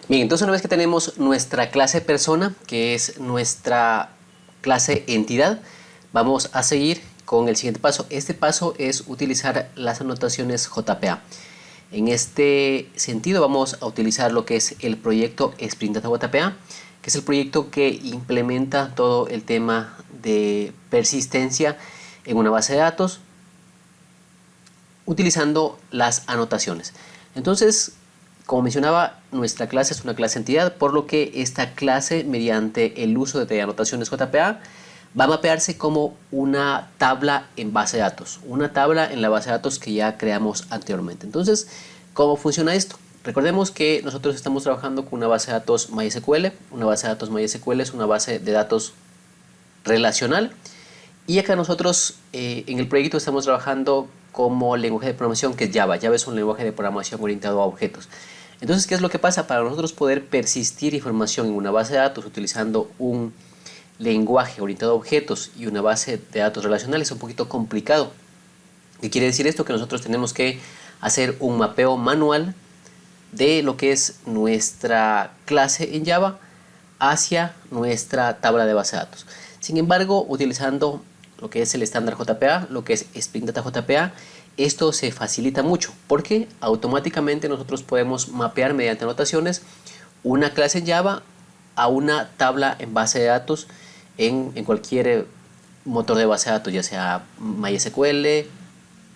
Bien, entonces una vez que tenemos nuestra clase persona, que es nuestra clase entidad, vamos a seguir con el siguiente paso. Este paso es utilizar las anotaciones JPA. En este sentido vamos a utilizar lo que es el proyecto Sprint Data JPA, que es el proyecto que implementa todo el tema de persistencia en una base de datos utilizando las anotaciones. Entonces, como mencionaba, nuestra clase es una clase entidad, por lo que esta clase, mediante el uso de anotaciones JPA, va a mapearse como una tabla en base de datos, una tabla en la base de datos que ya creamos anteriormente. Entonces, ¿cómo funciona esto? Recordemos que nosotros estamos trabajando con una base de datos MySQL. Una base de datos MySQL es una base de datos relacional. Y acá nosotros en el proyecto estamos trabajando como lenguaje de programación que es Java. Java es un lenguaje de programación orientado a objetos. Entonces, ¿qué es lo que pasa? Para nosotros poder persistir información en una base de datos utilizando un lenguaje orientado a objetos y una base de datos relacional es un poquito complicado. ¿Qué quiere decir esto? Que nosotros tenemos que hacer un mapeo manual de lo que es nuestra clase en Java hacia nuestra tabla de base de datos. Sin embargo, utilizando lo que es el estándar JPA, lo que es Sprint Data JPA, esto se facilita mucho porque automáticamente nosotros podemos mapear mediante anotaciones una clase en Java a una tabla en base de datos en cualquier motor de base de datos, ya sea MySQL,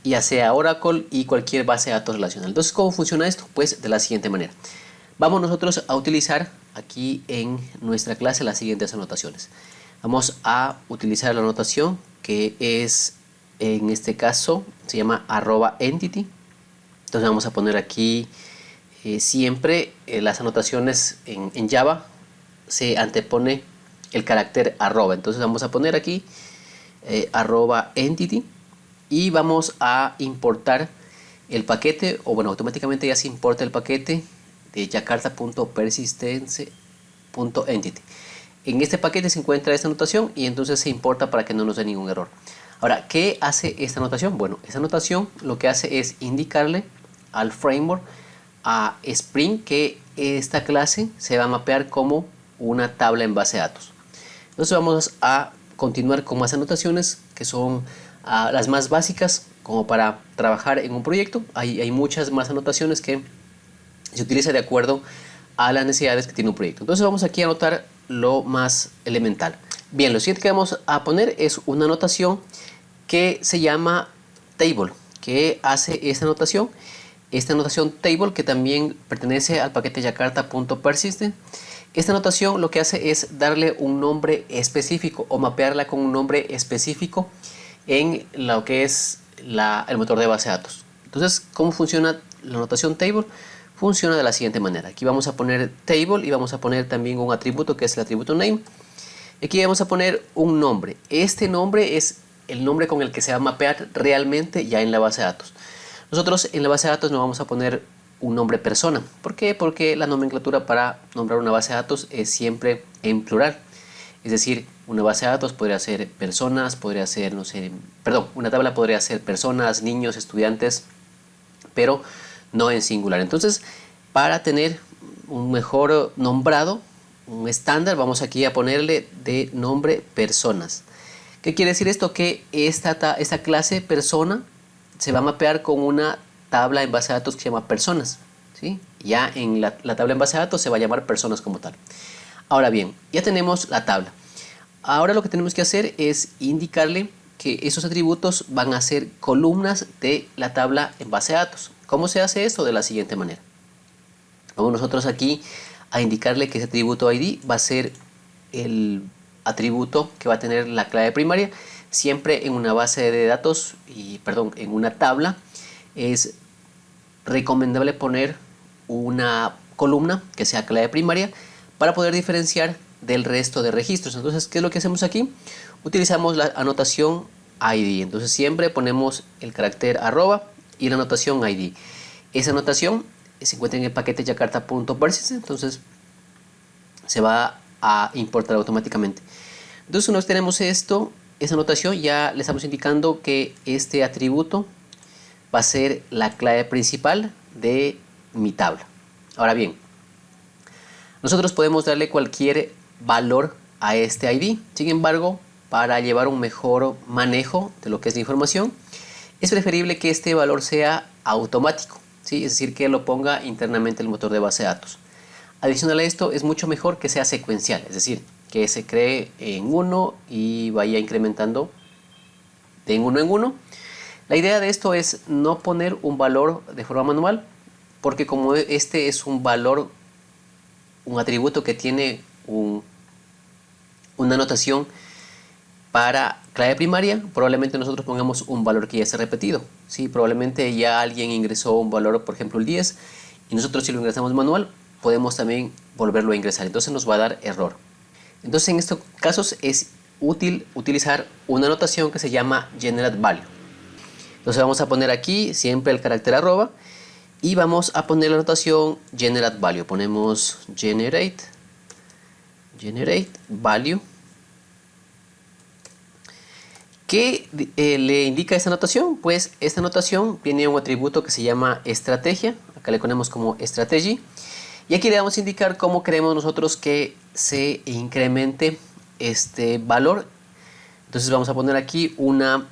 ya sea Oracle y cualquier base de datos relacional. Entonces, ¿cómo funciona esto? Pues de la siguiente manera. Vamos nosotros a utilizar aquí en nuestra clase las siguientes anotaciones. Vamos a utilizar la anotación que es, en este caso, se llama @entity. Entonces vamos a poner aquí siempre las anotaciones en Java se antepone el carácter arroba. Entonces vamos a poner aquí @entity y vamos a importar el paquete, o bueno, automáticamente ya se importa el paquete de jakarta.persistence.entity. En este paquete se encuentra esta anotación y entonces se importa para que no nos dé ningún error. Ahora, ¿qué hace esta anotación? Bueno, esta anotación lo que hace es indicarle al framework, a Spring, que esta clase se va a mapear como una tabla en base de datos. Entonces vamos a continuar con más anotaciones que son las más básicas como para trabajar en un proyecto. Hay muchas más anotaciones que se utilizan de acuerdo a las necesidades que tiene un proyecto. Entonces vamos aquí a anotar lo más elemental. Bien, lo siguiente que vamos a poner es una anotación que se llama table. ¿Qué hace esta anotación? Esta anotación table, que también pertenece al paquete jakarta.persistent. Esta anotación lo que hace es darle un nombre específico o mapearla con un nombre específico en lo que es el motor de base de datos. Entonces, ¿cómo funciona la anotación table? Funciona de la siguiente manera. Aquí vamos a poner table y vamos a poner también un atributo que es el atributo name. Aquí vamos a poner un nombre. Este nombre es el nombre con el que se va a mapear realmente ya en la base de datos. Nosotros en la base de datos no vamos a poner un nombre persona. ¿Por qué? Porque la nomenclatura para nombrar una base de datos es siempre en plural. Es decir, una base de datos podría ser personas, podría ser, no sé, perdón, una tabla podría ser personas, niños, estudiantes, pero no en singular. Entonces, para tener un mejor nombrado, un estándar, vamos aquí a ponerle de nombre personas. ¿Qué quiere decir esto? Que esta clase persona se va a mapear con una tabla en base de datos que se llama personas, ¿sí? Ya en la tabla en base de datos se va a llamar personas como tal. Ahora bien, ya tenemos la tabla. Ahora lo que tenemos que hacer es indicarle que esos atributos van a ser columnas de la tabla en base de datos. ¿Cómo se hace esto? De la siguiente manera. Vamos nosotros aquí a indicarle que ese atributo ID va a ser el atributo que va a tener la clave primaria. Siempre en una base de datos, en una tabla, es recomendable poner una columna que sea clave primaria para poder diferenciar del resto de registros. Entonces, ¿qué es lo que hacemos aquí? Utilizamos la anotación ID. Entonces siempre ponemos el carácter arroba y la anotación ID. Esa anotación se encuentra en el paquete jakarta.persistent, entonces se va a importar automáticamente. Entonces, una vez tenemos esa anotación, ya le estamos indicando que este atributo va a ser la clave principal de mi tabla. Ahora bien, Nosotros podemos darle cualquier valor a este ID. Sin embargo, para llevar un mejor manejo de lo que es la información, es preferible que este valor sea automático, ¿sí? Es decir, que lo ponga internamente el motor de base de datos. Adicional a esto, es mucho mejor que sea secuencial, es decir, que se cree en uno y vaya incrementando de uno en uno. La idea de esto es no poner un valor de forma manual, porque como este es un valor, un atributo que tiene una notación para clave primaria, probablemente nosotros pongamos un valor que ya esté repetido, ¿sí? Probablemente ya alguien ingresó un valor, por ejemplo el 10, y nosotros si lo ingresamos manual, podemos también volverlo a ingresar, entonces nos va a dar error. Entonces en estos casos es útil utilizar una notación que se llama generate value. Entonces vamos a poner aquí siempre el carácter arroba y vamos a poner la notación generate value. Ponemos generate value. ¿Qué le indica esta notación? Pues esta notación tiene un atributo que se llama estrategia. Acá le ponemos como strategy. Y aquí le vamos a indicar cómo queremos nosotros que se incremente este valor. Entonces vamos a poner aquí una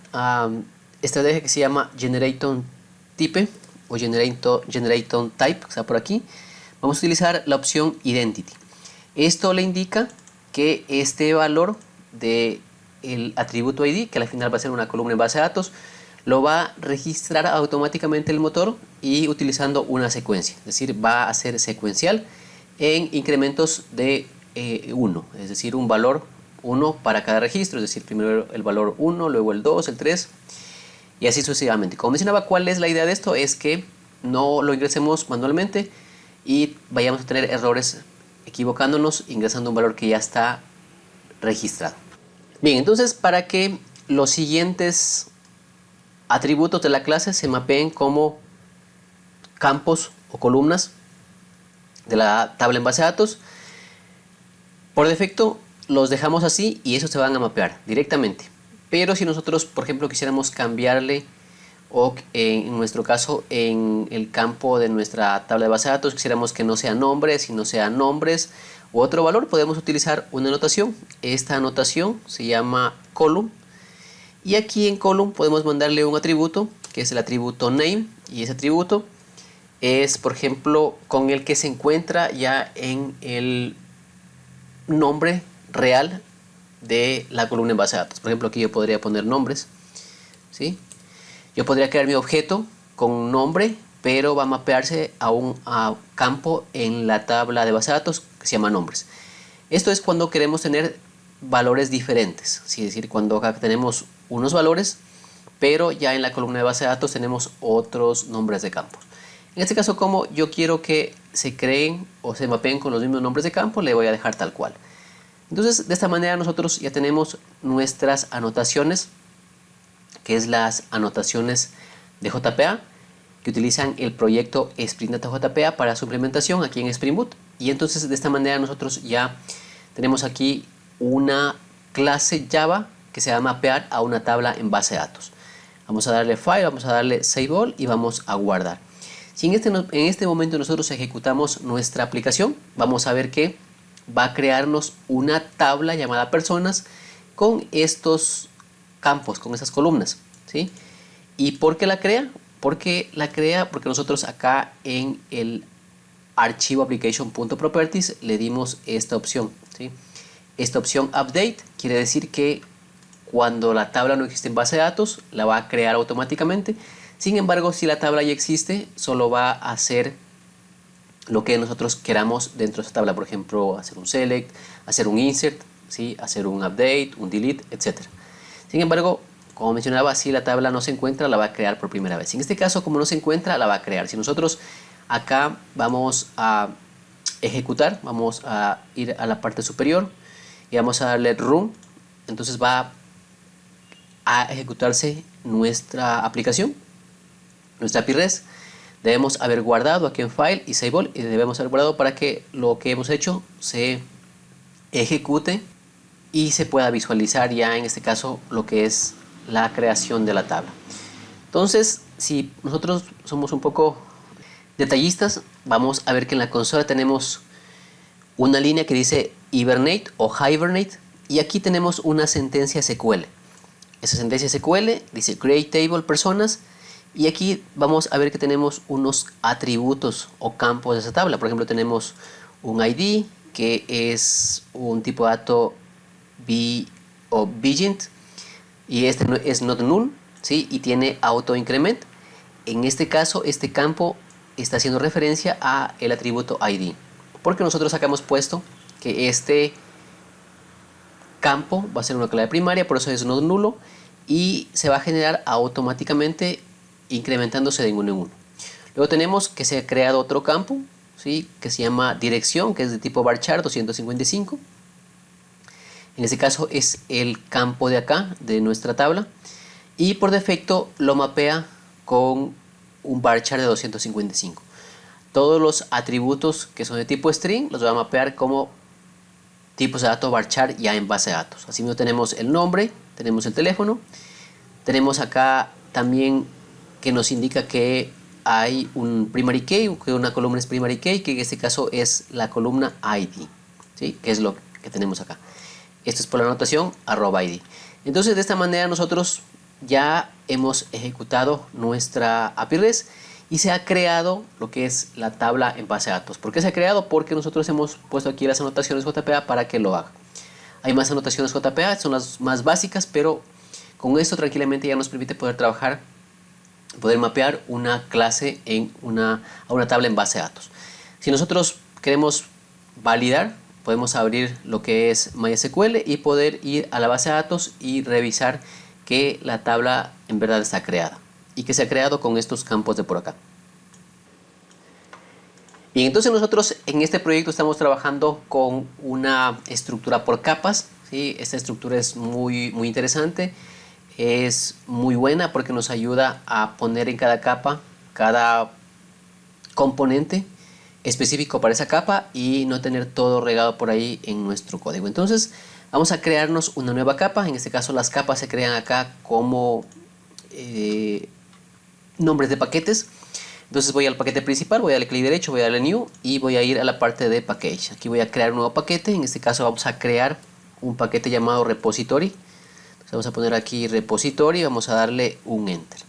estrategia que se llama generaton type o generaton type, que está por aquí. Vamos a utilizar la opción identity. Esto le indica que este valor de el atributo ID, que al final va a ser una columna en base de datos, lo va a registrar automáticamente el motor y utilizando una secuencia, es decir, va a ser secuencial en incrementos de 1, es decir, un valor 1 para cada registro, es decir, primero el valor 1, luego el 2, el 3 y así sucesivamente. Como mencionaba, ¿cuál es la idea de esto? Es que no lo ingresemos manualmente y vayamos a tener errores equivocándonos ingresando un valor que ya está registrado. Bien, entonces para que los siguientes atributos de la clase se mapeen como campos o columnas de la tabla en base de datos, por defecto los dejamos así y esos se van a mapear directamente. Pero si nosotros, por ejemplo, quisiéramos cambiarle o en nuestro caso en el campo de nuestra tabla de base de datos quisiéramos que no sean nombres, sino sean nombres u otro valor, podemos utilizar una anotación. Esta anotación se llama column y aquí en column podemos mandarle un atributo que es el atributo name y ese atributo es, por ejemplo, con el que se encuentra ya en el nombre real de la columna en base de datos. Por ejemplo, aquí yo podría poner nombres, ¿sí? Yo podría crear mi objeto con un nombre, pero va a mapearse a un campo en la tabla de base de datos que se llama nombres. Esto es cuando queremos tener valores diferentes, ¿sí? Es decir, cuando acá tenemos unos valores, pero ya en la columna de base de datos tenemos otros nombres de campos. En este caso, como yo quiero que se creen o se mapeen con los mismos nombres de campo, le voy a dejar tal cual. Entonces, de esta manera nosotros ya tenemos nuestras anotaciones, que es las anotaciones de JPA, que utilizan el proyecto Spring Data JPA para su implementación aquí en Spring Boot. Y entonces de esta manera nosotros ya tenemos aquí una clase Java que se va a mapear a una tabla en base de datos. Vamos a darle File, vamos a darle Save All y vamos a guardar. Si en este momento nosotros ejecutamos nuestra aplicación, vamos a ver que va a crearnos una tabla llamada personas con estos campos, con esas columnas, ¿sí? ¿Y por qué la crea? Porque nosotros acá en el archivo application.properties le dimos esta opción, ¿sí? Esta opción update quiere decir que cuando la tabla no existe en base de datos la va a crear automáticamente. Sin embargo, si la tabla ya existe, solo va a hacer lo que nosotros queramos dentro de esta tabla, por ejemplo, hacer un select, hacer un insert, ¿sí? Hacer un update, un delete, etc. Sin embargo, como mencionaba, si la tabla no se encuentra, la va a crear por primera vez. En este caso, como no se encuentra, la va a crear. Si nosotros acá vamos a ejecutar, vamos a ir a la parte superior y vamos a darle run, entonces va a ejecutarse nuestra aplicación, nuestra API REST. Debemos haber guardado aquí en File y Save All y debemos haber guardado para que lo que hemos hecho se ejecute y se pueda visualizar ya en este caso lo que es la creación de la tabla. Entonces, si nosotros somos un poco detallistas, vamos a ver que en la consola tenemos una línea que dice Hibernate o Hibernate, y aquí tenemos una sentencia SQL. Esa sentencia SQL dice Create Table Personas, y aquí vamos a ver que tenemos unos atributos o campos de esa tabla. Por ejemplo, tenemos un ID que es un tipo de dato o Vigent, y este es not null, ¿sí? Y tiene auto increment. En este caso, este campo está haciendo referencia a el atributo ID, porque nosotros acá hemos puesto que este campo va a ser una clave primaria, por eso es no nulo, y se va a generar automáticamente incrementándose de 1 en 1. Luego tenemos que se ha creado otro campo, ¿sí? Que se llama dirección, que es de tipo varchar 255. En este caso es el campo de acá, de nuestra tabla, y por defecto lo mapea con un varchar de 255. Todos los atributos que son de tipo string los va a mapear como tipos de datos varchar ya en base de datos. Así mismo tenemos el nombre, tenemos el teléfono, tenemos acá también que nos indica que hay un primary key, que una columna es primary key, que en este caso es la columna ID, ¿sí? Que es lo que tenemos acá. Esto es por la notación @id. Entonces de esta manera nosotros ya hemos ejecutado nuestra API REST y se ha creado lo que es la tabla en base de datos. ¿Por qué se ha creado? Porque nosotros hemos puesto aquí las anotaciones JPA para que lo haga. Hay más anotaciones JPA, son las más básicas, pero con esto tranquilamente ya nos permite poder trabajar, poder mapear una clase a una tabla en base de datos. Si nosotros queremos validar, podemos abrir lo que es MySQL y poder ir a la base de datos y revisar que la tabla en verdad está creada y que se ha creado con estos campos de por acá. Bien, entonces nosotros en este proyecto estamos trabajando con una estructura por capas, ¿sí? Esta estructura es muy interesante, es muy buena porque nos ayuda a poner en cada capa cada componente específico para esa capa y no tener todo regado por ahí en nuestro código. Entonces vamos a crearnos una nueva capa. En este caso las capas se crean acá como nombres de paquetes. Entonces voy al paquete principal, voy a darle clic derecho, voy a darle new y voy a ir a la parte de package. Aquí voy a crear un nuevo paquete. En este caso vamos a crear un paquete llamado repository. Entonces vamos a poner aquí repository, vamos a darle un enter.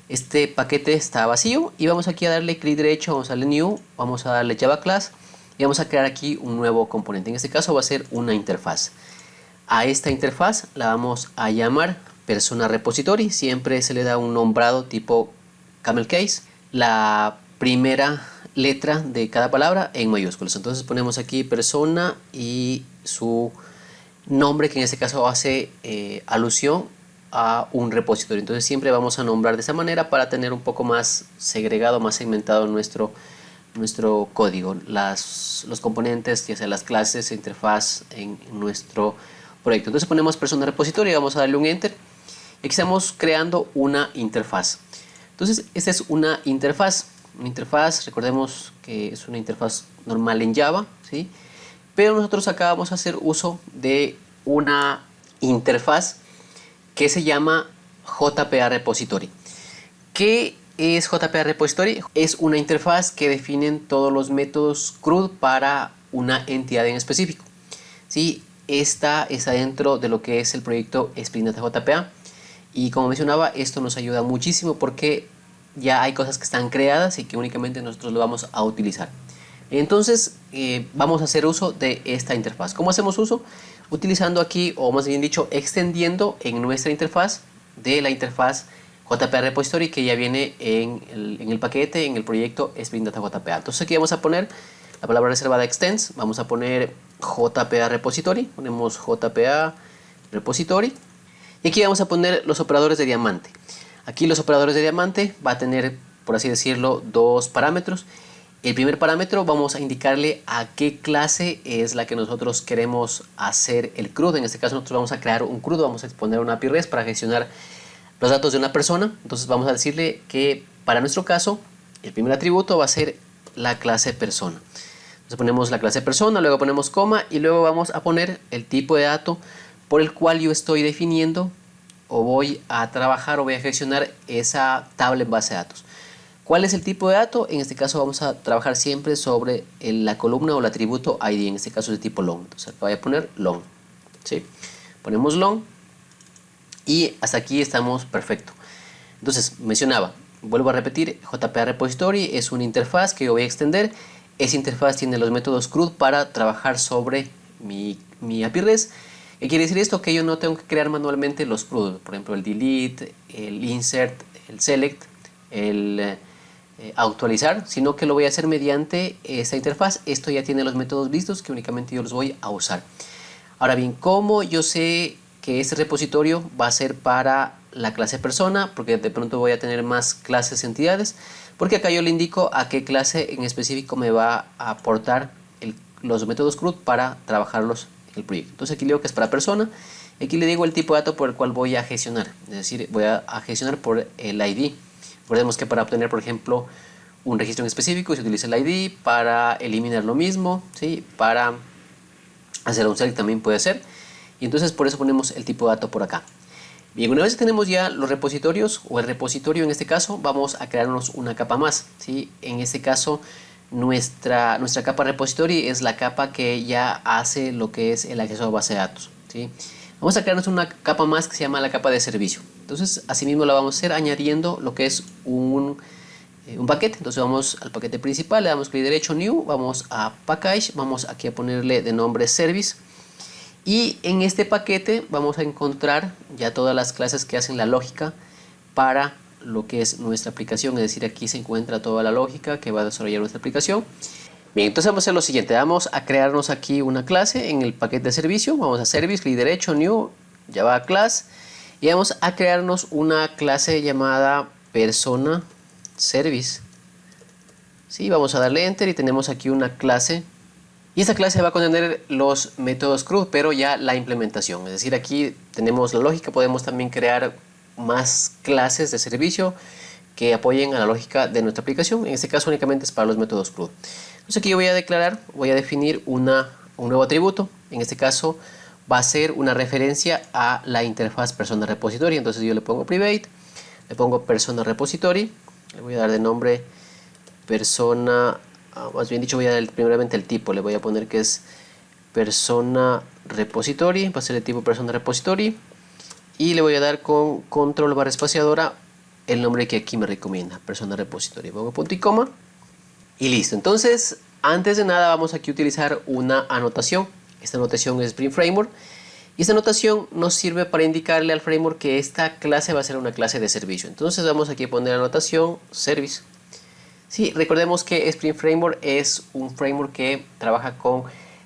Este paquete está vacío y vamos aquí a darle clic derecho, vamos a darle new, vamos a darle Java class y vamos a crear aquí un nuevo componente. En este caso va a ser una interfaz. A esta interfaz la vamos a llamar persona repository. Siempre se le da un nombrado tipo camel case, la primera letra de cada palabra en mayúsculas. Entonces ponemos aquí persona y su nombre, que en este caso hace alusión a un repositorio. Entonces siempre vamos a nombrar de esa manera para tener un poco más segregado, más segmentado nuestro código, los componentes, ya sea las clases, interfaz en nuestro proyecto. Entonces ponemos persona repositorio y vamos a darle un enter. Y aquí estamos creando una interfaz. Entonces esta es una interfaz. Una interfaz, recordemos que es una interfaz normal en Java, ¿sí? Pero nosotros acá vamos a hacer uso de una interfaz que se llama JPA Repository. ¿Qué es JPA Repository? Es una interfaz que definen todos los métodos CRUD para una entidad en específico, ¿sí? Esta está dentro de lo que es el proyecto Spring Data JPA y como mencionaba, esto nos ayuda muchísimo porque ya hay cosas que están creadas y que únicamente nosotros lo vamos a utilizar. Entonces vamos a hacer uso de esta interfaz. ¿Cómo hacemos uso? Utilizando aquí, o más bien dicho, extendiendo en nuestra interfaz de la interfaz JPA Repository que ya viene en el paquete, en el proyecto Spring Data JPA. Entonces aquí vamos a poner la palabra reservada extends, vamos a poner JPA Repository, ponemos JPA Repository y aquí vamos a poner los operadores de diamante. Aquí los operadores de diamante va a tener, por así decirlo, dos parámetros. El primer parámetro vamos a indicarle a qué clase es la que nosotros queremos hacer el CRUD. En este caso nosotros vamos a crear un CRUD, vamos a exponer una API REST para gestionar los datos de una persona. Entonces vamos a decirle que para nuestro caso el primer atributo va a ser la clase persona. Entonces ponemos la clase persona, luego ponemos coma y luego vamos a poner el tipo de dato por el cual yo estoy definiendo o voy a trabajar o voy a gestionar esa tabla en base de datos. ¿Cuál es el tipo de dato? En este caso vamos a trabajar siempre sobre la columna o el atributo ID, en este caso es de tipo long. Entonces voy a poner long, ¿sí? Ponemos long y hasta aquí estamos perfecto. Entonces mencionaba, vuelvo a repetir, JPA Repository es una interfaz que yo voy a extender. Esa interfaz tiene los métodos CRUD para trabajar sobre mi API REST. ¿Qué quiere decir esto? Que yo no tengo que crear manualmente los CRUD, por ejemplo el delete, el insert, el select, el actualizar, sino que lo voy a hacer mediante esta interfaz. Esto ya tiene los métodos listos que únicamente yo los voy a usar. Ahora bien, ¿cómo yo sé que este repositorio va a ser para la clase persona? Porque de pronto voy a tener más clases entidades, porque acá yo le indico a qué clase en específico me va a aportar los métodos CRUD para trabajarlos en el proyecto. Entonces aquí le digo que es para persona, y aquí le digo el tipo de dato por el cual voy a gestionar, es decir, voy a gestionar por el ID. Recordemos que para obtener, por ejemplo, un registro en específico se utiliza el ID, para eliminar lo mismo, ¿sí? Para hacer un select también puede ser, y entonces por eso ponemos el tipo de dato por acá. Bien, una vez que tenemos ya los repositorios o el repositorio en este caso, vamos a crearnos una capa más, ¿sí? En este caso nuestra capa repository es la capa que ya hace lo que es el acceso a base de datos, ¿sí? Vamos a crearnos una capa más que se llama la capa de servicio. Entonces asimismo la vamos a hacer añadiendo lo que es un paquete. Entonces vamos al paquete principal, le damos clic derecho new, vamos a package, vamos aquí a ponerle de nombre service. Y en este paquete vamos a encontrar ya todas las clases que hacen la lógica para lo que es nuestra aplicación. Es decir, aquí se encuentra toda la lógica que va a desarrollar nuestra aplicación. Bien, entonces vamos a hacer lo siguiente. Vamos a crearnos aquí una clase en el paquete de servicio. Vamos a service, clic derecho, new, java class. Y vamos a crearnos una clase llamada persona service. Sí, vamos a darle enter y tenemos aquí una clase. Y esta clase va a contener los métodos CRUD, pero ya la implementación. Es decir, aquí tenemos la lógica, podemos también crear más clases de servicio que apoyen a la lógica de nuestra aplicación. En este caso únicamente es para los métodos CRUD. Entonces aquí yo voy a declarar, voy a definir un nuevo atributo. En este caso va a ser una referencia a la interfaz persona repository. Entonces yo le pongo private, le pongo persona repository, le voy a dar de nombre persona, más bien dicho voy a dar primeramente el tipo, le voy a poner que es persona repository, va a ser el tipo persona repository, y le voy a dar con control barra espaciadora el nombre que aquí me recomienda, persona repository. Pongo punto y coma y listo. Entonces antes de nada vamos aquí a utilizar una anotación. Esta anotación es Spring Framework y esta anotación nos sirve para indicarle al framework que esta clase va a ser una clase de servicio. Entonces vamos aquí a poner anotación service. Sí, recordemos que Spring Framework es un framework que trabaja con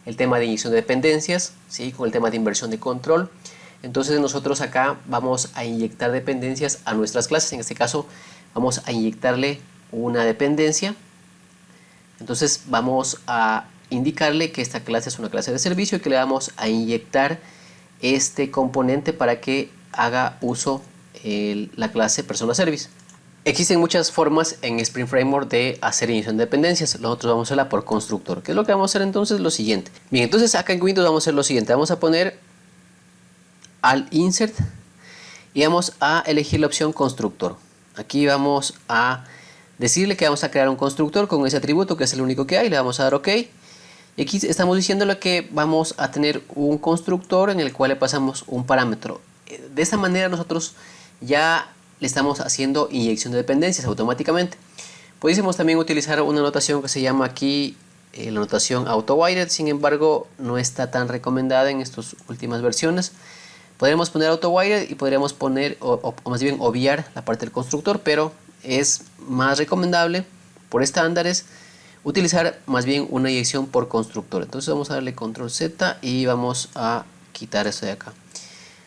el tema de inyección de dependencias, ¿sí? Con el tema de inversión de control. Entonces nosotros acá vamos a inyectar dependencias a nuestras clases. En este caso vamos a inyectarle una dependencia. Entonces vamos a indicarle que esta clase es una clase de servicio y que le vamos a inyectar este componente para que haga uso la clase persona service. Existen muchas formas en Spring Framework de hacer inyección de dependencias. Nosotros vamos a hacerla por constructor. ¿Qué es lo que vamos a hacer entonces? Lo siguiente. Bien, entonces acá en Windows vamos a hacer lo siguiente. Vamos a poner al insert y vamos a elegir la opción constructor. Aquí vamos a decirle que vamos a crear un constructor con ese atributo que es el único que hay. Le vamos a dar OK. Y aquí estamos diciéndole que vamos a tener un constructor en el cual le pasamos un parámetro. De esta manera nosotros ya le estamos haciendo inyección de dependencias automáticamente. Pudiésemos también utilizar una notación que se llama aquí la notación auto-wired, sin embargo no está tan recomendada en estas últimas versiones. Podríamos poner auto-wired y podríamos poner o más bien obviar la parte del constructor, pero es más recomendable por estándares utilizar más bien una inyección por constructor. Entonces vamos a darle control Z y vamos a quitar esto de acá.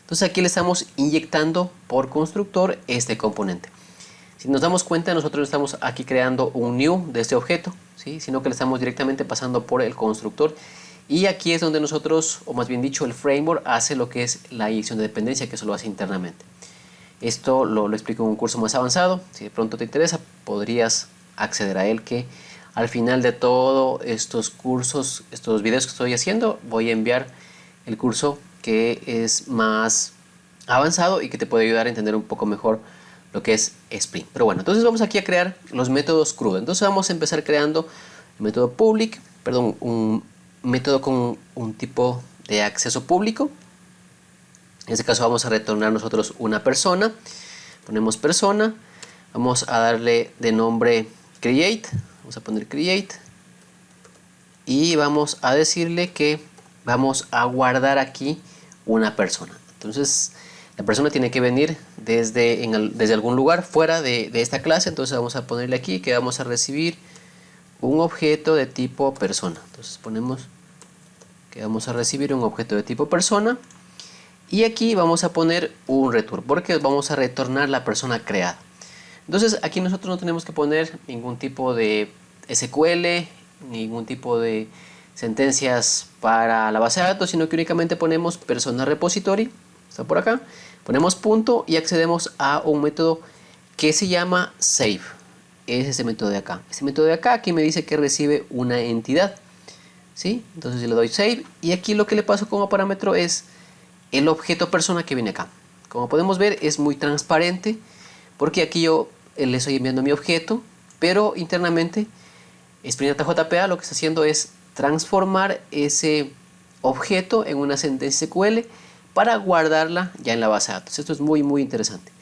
Entonces aquí le estamos inyectando por constructor este componente. Si nos damos cuenta, nosotros estamos aquí creando un new de este objeto, ¿sí? Sino que le estamos directamente pasando por el constructor. Y aquí es donde nosotros, o más bien dicho, el framework hace lo que es la inyección de dependencia, que eso lo hace internamente. Esto lo explico en un curso más avanzado. Si de pronto te interesa, podrías acceder a él, que al final de todos estos cursos, estos videos que estoy haciendo, voy a enviar el curso que es más avanzado y que te puede ayudar a entender un poco mejor lo que es Spring. Pero bueno, entonces vamos aquí a crear los métodos CRUD. Entonces vamos a empezar creando el método public, perdón, un método con un tipo de acceso público. En este caso vamos a retornar nosotros una persona. Ponemos persona, vamos a darle de nombre create, vamos a poner create y vamos a decirle que vamos a guardar aquí una persona. Entonces la persona tiene que venir desde algún lugar fuera de esta clase. Entonces vamos a ponerle aquí que vamos a recibir un objeto de tipo persona. Entonces ponemos que vamos a recibir un objeto de tipo persona y aquí vamos a poner un return porque vamos a retornar la persona creada. Entonces aquí nosotros no tenemos que poner ningún tipo de SQL, ningún tipo de sentencias para la base de datos, sino que únicamente ponemos persona repository, está por acá, ponemos punto y accedemos a un método que se llama save. Es ese método de acá. Este método de acá aquí me dice que recibe una entidad, ¿sí? Entonces yo le doy save y aquí lo que le paso como parámetro es el objeto persona que viene acá. Como podemos ver es muy transparente porque aquí yo le estoy enviando mi objeto, pero internamente Spring Data JPA lo que está haciendo es transformar ese objeto en una sentencia SQL para guardarla ya en la base de datos. Esto es muy interesante.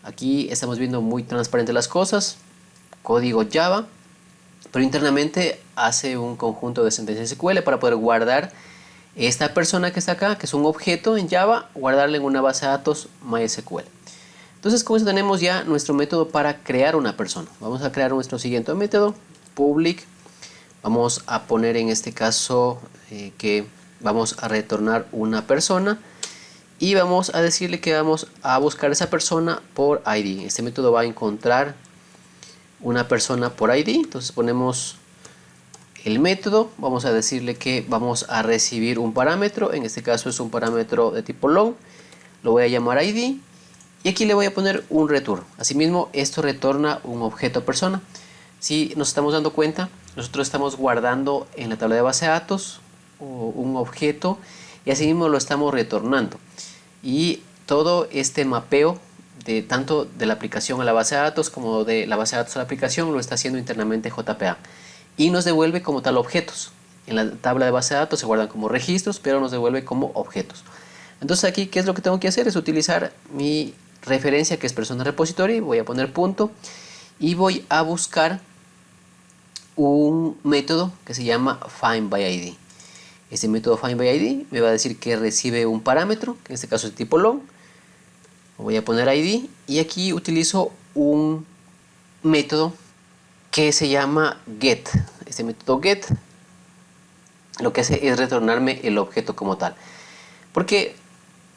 Aquí estamos viendo muy transparente las cosas, código Java, pero internamente hace un conjunto de sentencias SQL para poder guardar esta persona que está acá, que es un objeto en Java, guardarle en una base de datos MySQL. Entonces con eso tenemos ya nuestro método para crear una persona. Vamos a crear nuestro siguiente método, public. Vamos a poner en este caso que vamos a retornar una persona y vamos a decirle que vamos a buscar esa persona por ID. Este método va a encontrar una persona por ID. Entonces ponemos el método, vamos a decirle que vamos a recibir un parámetro, en este caso es un parámetro de tipo long, lo voy a llamar ID y aquí le voy a poner un return. Asimismo esto retorna un objeto persona. Si nos estamos dando cuenta, nosotros estamos guardando en la tabla de base de datos un objeto y asimismo lo estamos retornando, y todo este mapeo de tanto de la aplicación a la base de datos como de la base de datos a la aplicación lo está haciendo internamente JPA y nos devuelve como tal objetos. En la tabla de base de datos se guardan como registros, pero nos devuelve como objetos. Entonces aquí, ¿qué es lo que tengo que hacer? Es utilizar mi referencia que es persona repository, voy a poner punto y voy a buscar un método que se llama findById. Este método findById me va a decir que recibe un parámetro, que en este caso es de tipo long. Voy a poner ID y aquí utilizo un método que se llama get. Este método get lo que hace es retornarme el objeto como tal, porque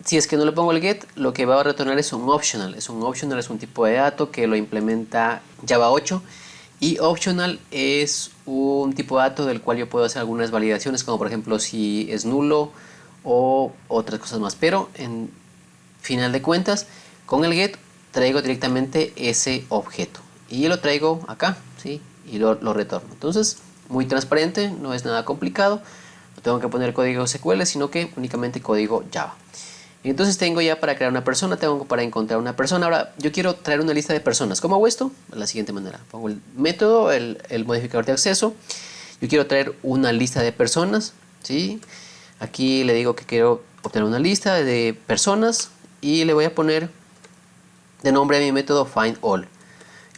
si es que no le pongo el get, lo que va a retornar es un optional. Es un tipo de dato que lo implementa Java 8 y optional es un tipo de dato del cual yo puedo hacer algunas validaciones, como por ejemplo si es nulo o otras cosas más, pero en final de cuentas con el get traigo directamente ese objeto y lo traigo acá, ¿sí? Y lo retorno. Entonces muy transparente, no es nada complicado, no tengo que poner código SQL sino que únicamente código Java. Entonces tengo ya para crear una persona, tengo para encontrar una persona. Ahora yo quiero traer una lista de personas. ¿Cómo hago esto? De la siguiente manera. Pongo el método, el modificador de acceso. Yo quiero traer una lista de personas, ¿sí? Aquí le digo que quiero obtener una lista de personas y le voy a poner de nombre a mi método findAll.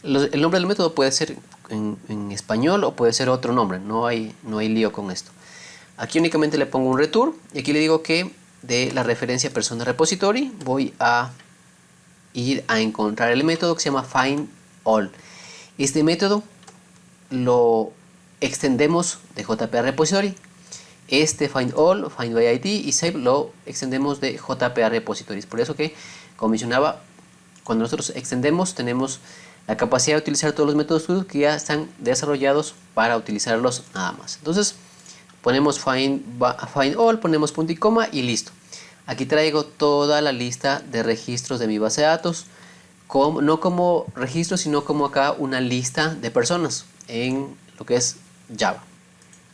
El nombre del método puede ser en español o puede ser otro nombre. No hay lío con esto. Aquí únicamente le pongo un return y aquí le digo que de la referencia persona repository voy a ir a encontrar el método que se llama findAll. Este método lo extendemos de JPA repository. Este findAll, findById y save lo extendemos de JPA repositories. Por eso que, como mencionaba, cuando nosotros extendemos tenemos la capacidad de utilizar todos los métodos que ya están desarrollados para utilizarlos nada más. Entonces ponemos findAll, ponemos punto y coma y listo. Aquí traigo toda la lista de registros de mi base de datos, no como registros, sino como acá una lista de personas en lo que es Java.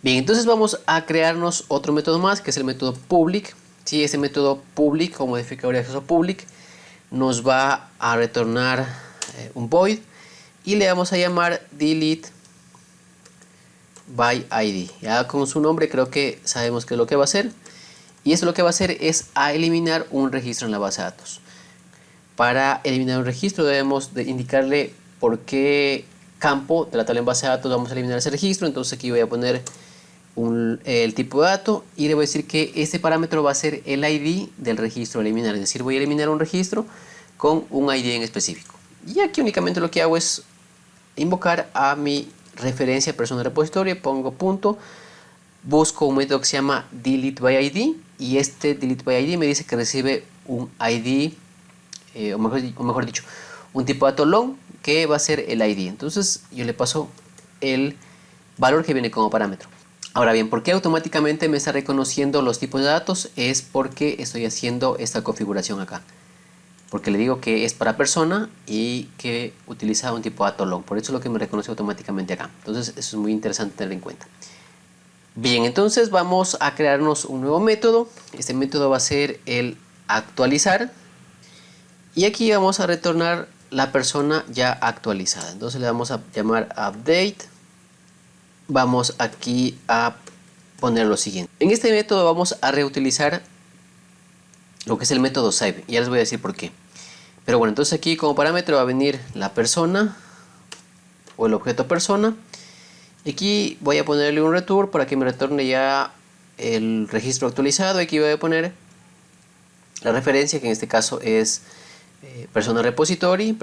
Bien, entonces vamos a crearnos otro método más, que es el método public. Sí, ese método public o modificador de acceso public nos va a retornar un void y le vamos a llamar delete by ID. Ya con su nombre creo que sabemos qué es lo que va a hacer, y esto lo que va a hacer es a eliminar un registro en la base de datos. Para eliminar un registro debemos de indicarle por qué campo de la tabla en base de datos vamos a eliminar ese registro. Entonces aquí voy a poner el tipo de dato y le voy a decir que este parámetro va a ser el ID del registro a eliminar, es decir, voy a eliminar un registro con un ID en específico. Y aquí únicamente lo que hago es invocar a mi referencia persona repositorio, pongo punto, busco un método que se llama delete by ID, y este delete by ID me dice que recibe un ID, o mejor dicho, un tipo de dato long que va a ser el ID. Entonces yo le paso el valor que viene como parámetro. Ahora bien, ¿por qué automáticamente me está reconociendo los tipos de datos? Es porque estoy haciendo esta configuración acá. Porque le digo que es para persona y que utiliza un tipo de dato long. Por eso es lo que me reconoce automáticamente acá. Entonces eso es muy interesante tener en cuenta. Bien, entonces vamos a crearnos un nuevo método. Este método va a ser el actualizar. Y aquí vamos a retornar la persona ya actualizada. Entonces le vamos a llamar update. Vamos aquí a poner lo siguiente. En este método vamos a reutilizar lo que es el método save. Ya les voy a decir por qué. Pero bueno, entonces aquí como parámetro va a venir la persona o el objeto persona. Y aquí voy a ponerle un return para que me retorne ya el registro actualizado. Aquí voy a poner la referencia, que en este caso es persona repository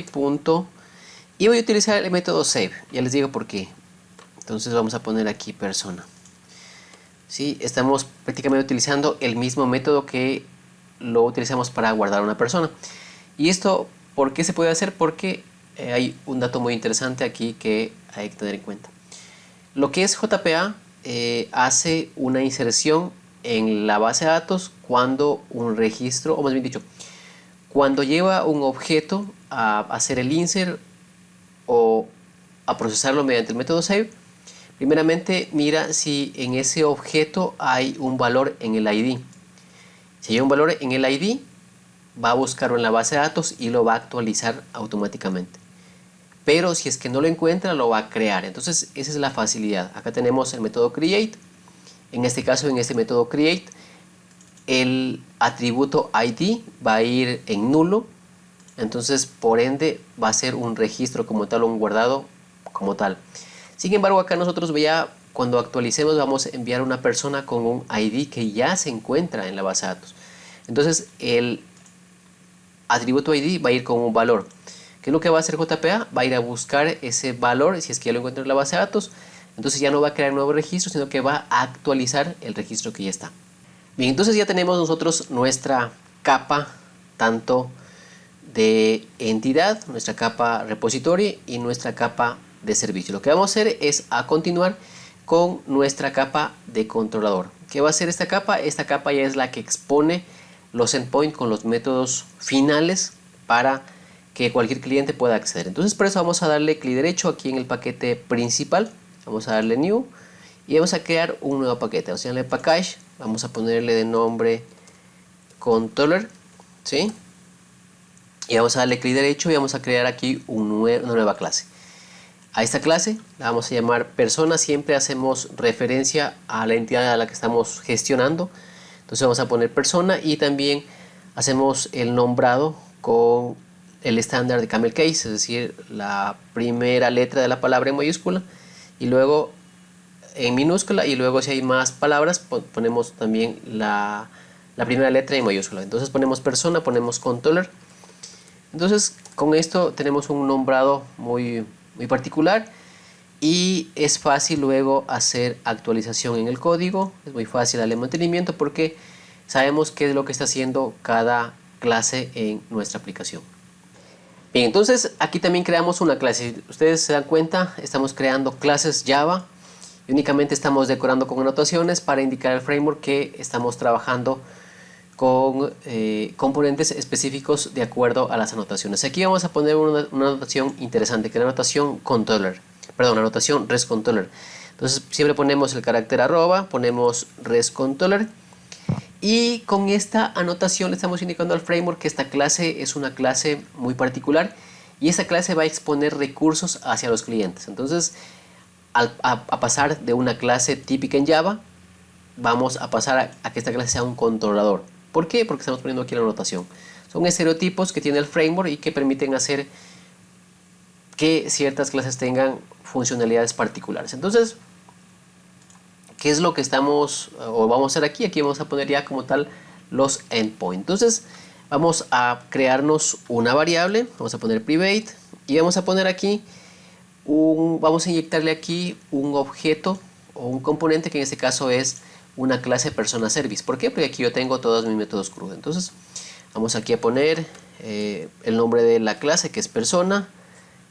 punto, y voy a utilizar el método save. Ya les digo por qué. Entonces vamos a poner aquí persona. ¿Sí? Estamos prácticamente utilizando el mismo método que lo utilizamos para guardar a una persona. Y esto, ¿por qué se puede hacer? Porque hay un dato muy interesante aquí que hay que tener en cuenta. Lo que es JPA hace una inserción en la base de datos cuando un registro, o más bien dicho, cuando lleva un objeto a hacer el insert o a procesarlo mediante el método save. Primeramente mira si en ese objeto hay un valor en el ID. Si hay un valor en el ID, va a buscarlo en la base de datos y lo va a actualizar automáticamente. Pero si es que no lo encuentra, lo va a crear. Entonces esa es la facilidad. Acá tenemos el método create. En este caso, en este método create, el atributo ID va a ir en nulo. Entonces por ende va a ser un registro como tal, un guardado como tal. Sin embargo, acá nosotros ya cuando actualicemos vamos a enviar una persona con un ID que ya se encuentra en la base de datos. Entonces el atributo ID va a ir con un valor. ¿Qué es lo que va a hacer JPA? Va a ir a buscar ese valor, si es que ya lo encuentra en la base de datos. Entonces ya no va a crear nuevo registro, sino que va a actualizar el registro que ya está. Bien, entonces ya tenemos nosotros nuestra capa tanto de entidad, nuestra capa repository y nuestra capa de servicio. Lo que vamos a hacer es a continuar con nuestra capa de controlador. ¿Qué va a hacer esta capa? Esta capa ya es la que expone los endpoints con los métodos finales para que cualquier cliente pueda acceder. Entonces por eso vamos a darle clic derecho aquí en el paquete principal, vamos a darle new y vamos a crear un nuevo paquete. Vamos a darle package, vamos a ponerle de nombre controller, ¿sí? Y vamos a darle clic derecho y vamos a crear aquí una nueva clase. A esta clase la vamos a llamar persona. Siempre hacemos referencia a la entidad a la que estamos gestionando. Entonces vamos a poner persona y también hacemos el nombrado con el estándar de camel case, es decir, la primera letra de la palabra en mayúscula y luego en minúscula, y luego si hay más palabras ponemos también la primera letra en mayúscula. Entonces ponemos persona, ponemos controller. Entonces con esto tenemos un nombrado muy particular y es fácil luego hacer actualización en el código. Es muy fácil darle mantenimiento porque sabemos qué es lo que está haciendo cada clase en nuestra aplicación. Bien, entonces aquí también creamos una clase. Si ustedes se dan cuenta, estamos creando clases Java y únicamente estamos decorando con anotaciones para indicar al framework que estamos trabajando con componentes específicos de acuerdo a las anotaciones. Aquí vamos a poner una anotación interesante, que es la anotación controller, perdón, la anotación resController. Entonces siempre ponemos el carácter arroba, ponemos resController Y con esta anotación le estamos indicando al framework que esta clase es una clase muy particular y esta clase va a exponer recursos hacia los clientes. Entonces, a pasar de una clase típica en Java, vamos a pasar a que esta clase sea un controlador. ¿Por qué? Porque estamos poniendo aquí la anotación. Son estereotipos que tiene el framework y que permiten hacer que ciertas clases tengan funcionalidades particulares. Entonces, ¿qué es lo que estamos o vamos a hacer aquí? Aquí vamos a poner ya como tal los endpoints. Entonces, vamos a crearnos una variable, vamos a poner private y vamos a poner aquí vamos a inyectarle aquí un objeto o un componente que en este caso es una clase persona service. ¿Por qué? Porque aquí yo tengo todos mis métodos CRUD. Entonces, vamos aquí a poner el nombre de la clase que es persona.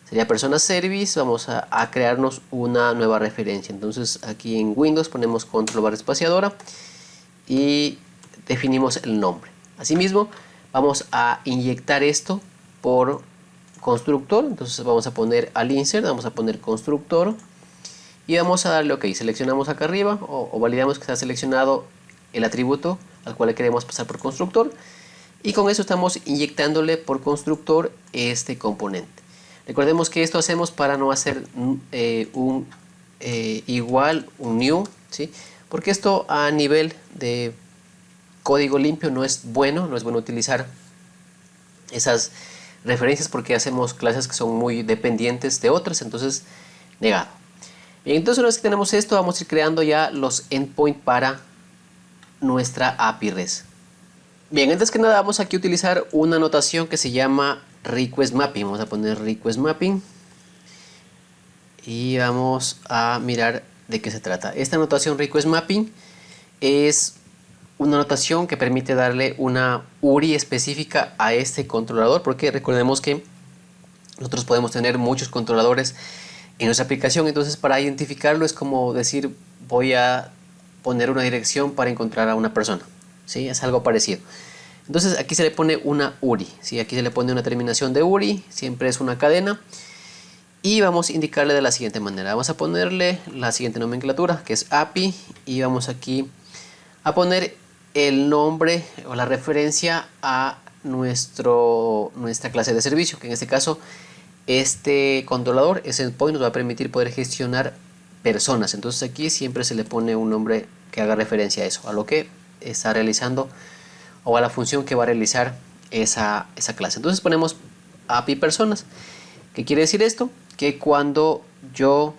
Sería persona service, vamos a crearnos una nueva referencia. Entonces aquí en Windows ponemos control barra espaciadora y definimos el nombre. Asimismo vamos a inyectar esto por constructor. Entonces vamos a poner al insert, vamos a poner constructor y vamos a darle OK. Seleccionamos acá arriba o validamos que está seleccionado el atributo al cual le queremos pasar por constructor y con eso estamos inyectándole por constructor este componente. Recordemos que esto hacemos para no hacer un new, ¿sí? Porque esto a nivel de código limpio no es bueno utilizar esas referencias porque hacemos clases que son muy dependientes de otras, entonces negado. Bien, entonces una vez que tenemos esto vamos a ir creando ya los endpoints para nuestra API REST. Bien, antes que nada vamos aquí a utilizar una notación que se llama request mapping. Vamos a poner request mapping y vamos a mirar de qué se trata. Esta notación request mapping es una notación que permite darle una URI específica a este controlador, porque recordemos que nosotros podemos tener muchos controladores en nuestra aplicación, entonces para identificarlo es como decir voy a poner una dirección para encontrar a una persona, ¿sí? Es algo parecido. Entonces aquí se le pone una URI, ¿sí? Aquí se le pone una terminación de URI, siempre es una cadena. Y vamos a indicarle de la siguiente manera. Vamos a ponerle la siguiente nomenclatura, que es API. Y vamos aquí a poner el nombre o la referencia a nuestra clase de servicio, que en este caso este controlador, ese endpoint, nos va a permitir poder gestionar personas. Entonces aquí siempre se le pone un nombre que haga referencia a eso, a lo que está realizando o a la función que va a realizar esa clase. Entonces ponemos API personas. ¿Qué quiere decir esto? Que cuando yo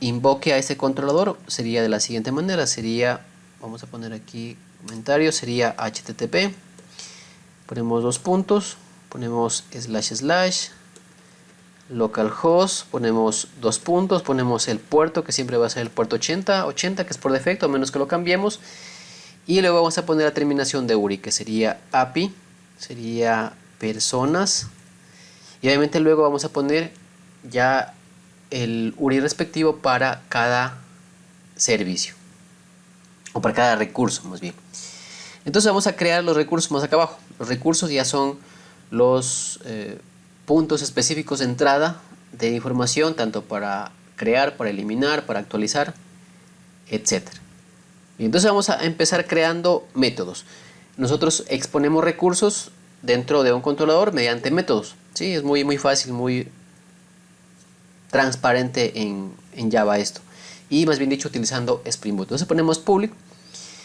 invoque a este controlador sería de la siguiente manera. Sería, vamos a poner aquí comentario, sería http. Ponemos dos puntos, ponemos // localhost, ponemos dos puntos, ponemos el puerto que siempre va a ser el puerto 80 que es por defecto, a menos que lo cambiemos. Y luego vamos a poner la terminación de URI, que sería API, sería personas. Y obviamente luego vamos a poner ya el URI respectivo para cada servicio. O para cada recurso, más bien. Entonces vamos a crear los recursos más acá abajo. Los recursos ya son los puntos específicos de entrada de información, tanto para crear, para eliminar, para actualizar, etc. Y entonces vamos a empezar creando métodos. Nosotros exponemos recursos dentro de un controlador mediante métodos. ¿Sí? Es muy fácil, muy transparente en Java esto. Y más bien dicho utilizando Spring Boot. Entonces ponemos public.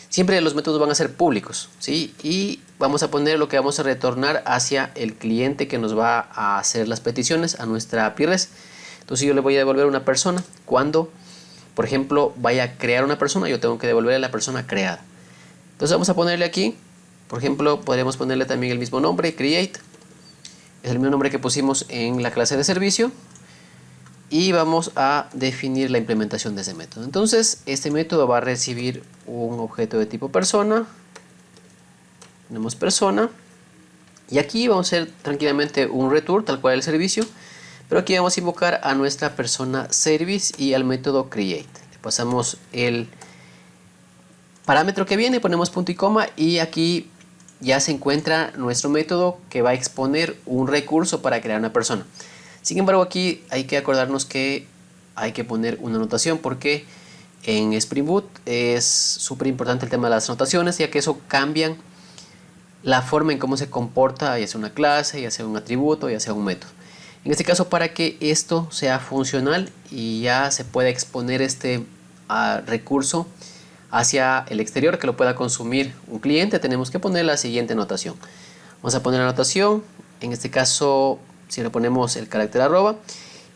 Siempre los métodos van a ser públicos, ¿sí? Y vamos a poner lo que vamos a retornar hacia el cliente que nos va a hacer las peticiones a nuestra API REST. Entonces yo le voy a devolver una persona cuando, por ejemplo, vaya a crear una persona, yo tengo que devolverle a la persona creada. Entonces vamos a ponerle aquí, por ejemplo, podríamos ponerle también el mismo nombre, create. Es el mismo nombre que pusimos en la clase de servicio. Y vamos a definir la implementación de ese método. Entonces este método va a recibir un objeto de tipo persona. Tenemos persona. Y aquí vamos a hacer tranquilamente un return tal cual el servicio. Pero aquí vamos a invocar a nuestra persona service y al método create. Le pasamos el parámetro que viene, ponemos punto y coma y aquí ya se encuentra nuestro método que va a exponer un recurso para crear una persona. Sin embargo, aquí hay que acordarnos que hay que poner una anotación porque en Spring Boot es súper importante el tema de las anotaciones, ya que eso cambian la forma en cómo se comporta, ya sea una clase, ya sea un atributo, ya sea un método. En este caso, para que esto sea funcional y ya se pueda exponer este recurso hacia el exterior, que lo pueda consumir un cliente, tenemos que poner la siguiente anotación. Vamos a poner la anotación, en este caso si le ponemos el carácter arroba,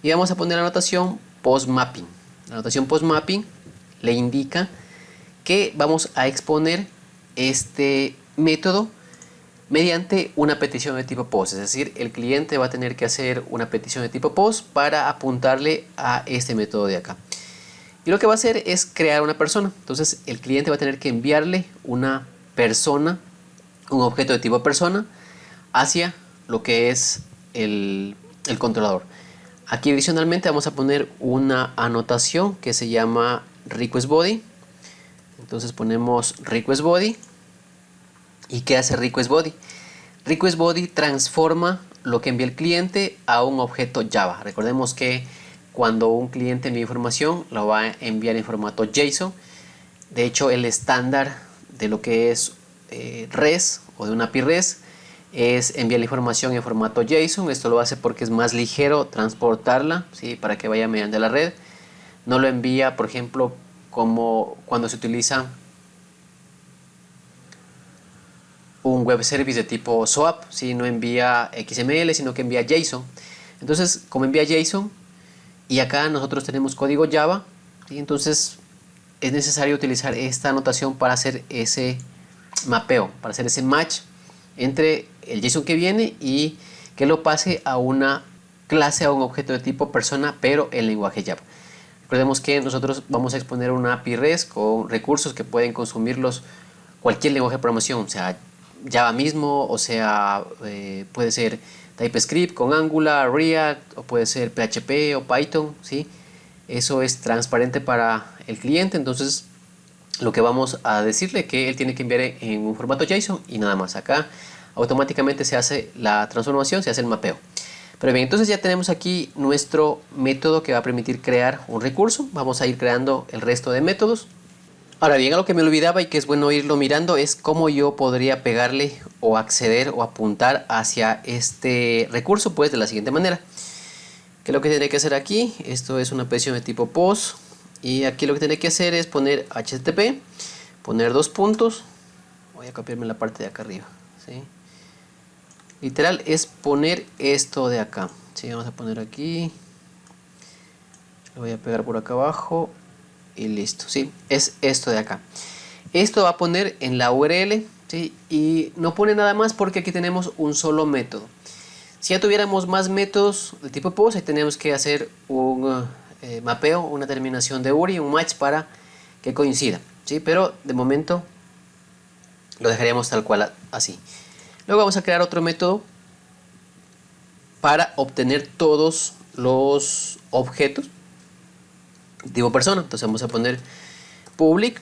y vamos a poner la anotación postmapping. La anotación postmapping le indica que vamos a exponer este método mediante una petición de tipo POST, es decir, el cliente va a tener que hacer una petición de tipo POST para apuntarle a este método de acá. Y lo que va a hacer es crear una persona. Entonces el cliente va a tener que enviarle una persona, un objeto de tipo persona, hacia lo que es el controlador. Aquí adicionalmente vamos a poner una anotación que se llama request body. Entonces ponemos request body. ¿Y qué hace request body? Request body transforma lo que envía el cliente a un objeto Java. Recordemos que cuando un cliente envía información, lo va a enviar en formato JSON. De hecho, el estándar de lo que es REST o de una API REST es enviar la información en formato JSON. Esto lo hace porque es más ligero transportarla, ¿sí? Para que vaya mediante la red. No lo envía, por ejemplo, como cuando se utiliza un web service de tipo SOAP, ¿sí? No envía XML, sino que envía JSON. Entonces, como envía JSON y acá nosotros tenemos código Java, ¿sí? Entonces es necesario utilizar esta anotación para hacer ese mapeo, para hacer ese match entre el JSON que viene y que lo pase a una clase, a un objeto de tipo persona, pero en lenguaje Java. Recordemos que nosotros vamos a exponer una API REST con recursos que pueden consumirlos cualquier lenguaje de programación, o sea, Java mismo, o sea, puede ser TypeScript con Angular, React, o puede ser PHP o Python, ¿sí? Eso es transparente para el cliente, entonces lo que vamos a decirle es que él tiene que enviar en un formato JSON y nada más. Acá automáticamente se hace la transformación, se hace el mapeo. Pero bien, entonces ya tenemos aquí nuestro método que va a permitir crear un recurso. Vamos a ir creando el resto de métodos. Ahora bien, algo que me olvidaba y que es bueno irlo mirando es cómo yo podría pegarle o acceder o apuntar hacia este recurso, pues de la siguiente manera. ¿Qué es lo que tiene que hacer aquí? Esto es una petición de tipo POST y aquí lo que tiene que hacer es poner HTTP, poner dos puntos. Voy a copiarme la parte de acá arriba, ¿sí? Literal es poner esto de acá, ¿sí? Vamos a poner aquí, lo voy a pegar por acá abajo y listo, ¿sí? Es esto de acá. Esto va a poner en la URL, ¿sí? Y no pone nada más porque aquí tenemos un solo método. Si ya tuviéramos más métodos de tipo POST, ahí tenemos que hacer un mapeo, una terminación de URI, un match para que coincida, ¿sí? Pero de momento lo dejaríamos tal cual, así. Luego vamos a crear otro método para obtener todos los objetos tipo persona. Entonces vamos a poner public,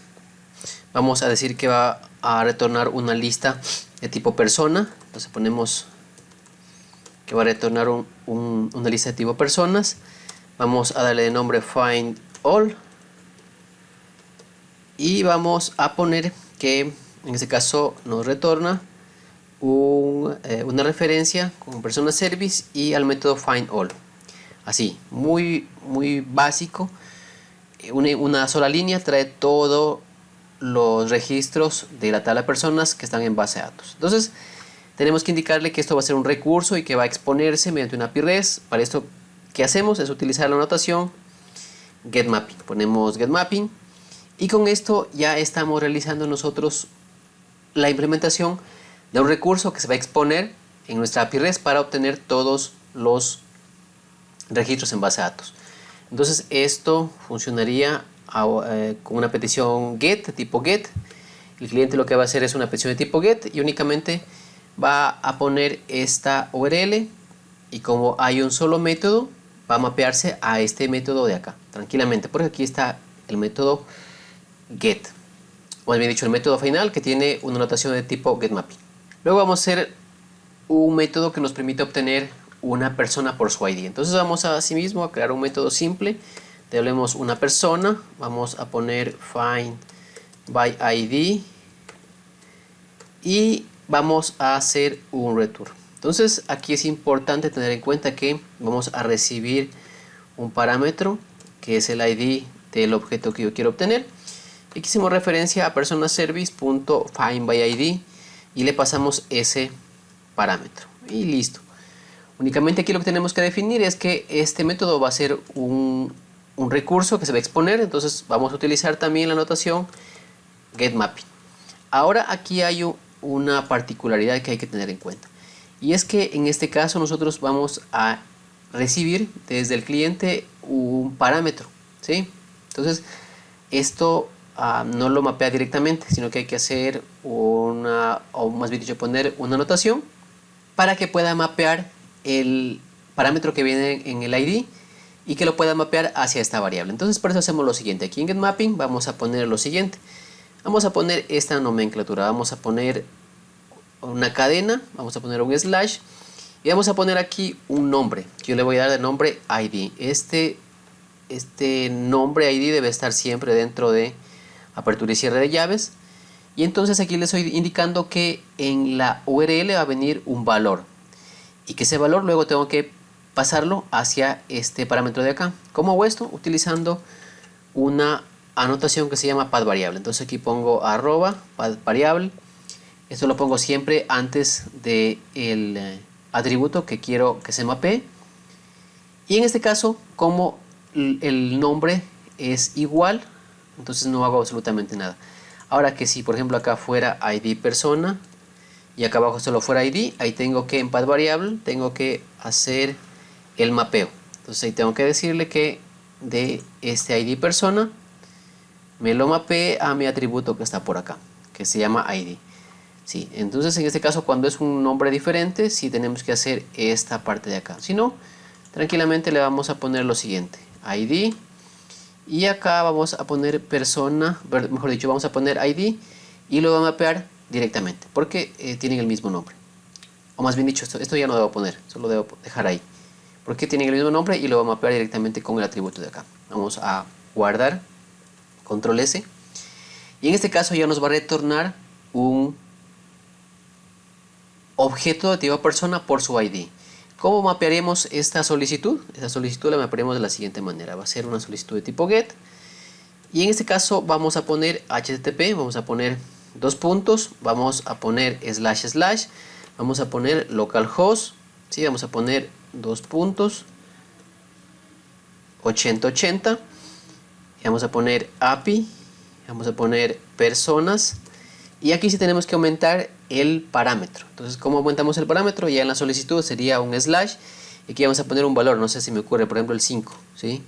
vamos a decir que va a retornar una lista de tipo persona. Entonces ponemos que va a retornar una lista de tipo personas. Vamos a darle de nombre find all y vamos a poner que en este caso nos retorna una referencia con persona service y al método find all. Así, muy básico. Una sola línea trae todos los registros de la tabla de personas que están en base de datos. Entonces tenemos que indicarle que esto va a ser un recurso y que va a exponerse mediante una API REST. Para esto, ¿qué hacemos? Es utilizar la notación getMapping. Ponemos getMapping y con esto ya estamos realizando nosotros la implementación de un recurso que se va a exponer en nuestra API REST para obtener todos los registros en base de datos. Entonces esto funcionaría con una petición get, tipo get. El cliente lo que va a hacer es una petición de tipo get y únicamente va a poner esta URL y como hay un solo método va a mapearse a este método de acá tranquilamente, porque aquí está el método get, o bien dicho el método final que tiene una notación de tipo getMapping. Luego vamos a hacer un método que nos permite obtener una persona por su ID. Entonces vamos a asimismo a crear un método simple tenemos una persona, vamos a poner find by ID y vamos a hacer un return. Entonces aquí es importante tener en cuenta que vamos a recibir un parámetro que es el ID del objeto que yo quiero obtener. Aquí hicimos referencia a personaservice.findById y le pasamos ese parámetro y listo. Únicamente aquí lo que tenemos que definir es que este método va a ser un recurso que se va a exponer, entonces vamos a utilizar también la notación getMapping. Ahora aquí hay una particularidad que hay que tener en cuenta, y es que en este caso nosotros vamos a recibir desde el cliente un parámetro, ¿sí? Entonces esto no lo mapea directamente, sino que hay que hacer o más bien dicho poner una anotación para que pueda mapear el parámetro que viene en el ID y que lo pueda mapear hacia esta variable. Entonces por eso hacemos lo siguiente. Aquí en getMapping vamos a poner lo siguiente. Vamos a poner esta nomenclatura. Vamos a poner una cadena, vamos a poner un slash y vamos a poner aquí un nombre. Yo le voy a dar de nombre ID. Este nombre ID debe estar siempre dentro de apertura y cierre de llaves. Y entonces aquí les estoy indicando que en la URL va a venir un valor y que ese valor luego tengo que pasarlo hacia este parámetro de acá. ¿Cómo hago esto? Utilizando una anotación que se llama pathVariable. Entonces aquí pongo arroba pathVariable. Esto lo pongo siempre antes del atributo que quiero que se mapee. Y en este caso, como el nombre es igual, entonces no hago absolutamente nada. Ahora que si por ejemplo acá fuera ID persona y acá abajo solo fuera ID, ahí tengo que en pathVariable tengo que hacer el mapeo. Entonces ahí tengo que decirle que de este ID persona me lo mapee a mi atributo que está por acá, que se llama ID. Sí, entonces en este caso cuando es un nombre diferente sí tenemos que hacer esta parte de acá. Si no, tranquilamente le vamos a poner lo siguiente, ID, y acá vamos a poner persona, mejor dicho, vamos a poner ID y lo va a mapear directamente porque tienen el mismo nombre. O más bien dicho, esto ya no debo poner, solo debo dejar ahí porque tienen el mismo nombre y lo va a mapear directamente con el atributo de acá. Vamos a guardar, control S, y en este caso ya nos va a retornar un objeto de tipo persona por su ID. ¿Cómo mapearemos esta solicitud? Esta solicitud la mapearemos de la siguiente manera. Va a ser una solicitud de tipo GET. Y en este caso vamos a poner HTTP, vamos a poner dos puntos, vamos a poner slash slash, vamos a poner localhost, ¿sí? Vamos a poner dos puntos, 8080, y vamos a poner API, vamos a poner personas, y aquí sí tenemos que aumentar el parámetro. Entonces, ¿cómo aumentamos el parámetro? Ya en la solicitud sería un slash, y aquí vamos a poner un valor, no sé si me ocurre, por ejemplo el 5, ¿sí?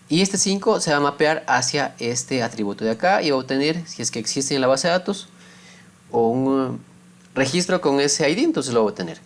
Y este 5 se va a mapear hacia este atributo de acá y va a obtener, si es que existe en la base de datos, o un registro con ese ID, entonces lo va a obtener.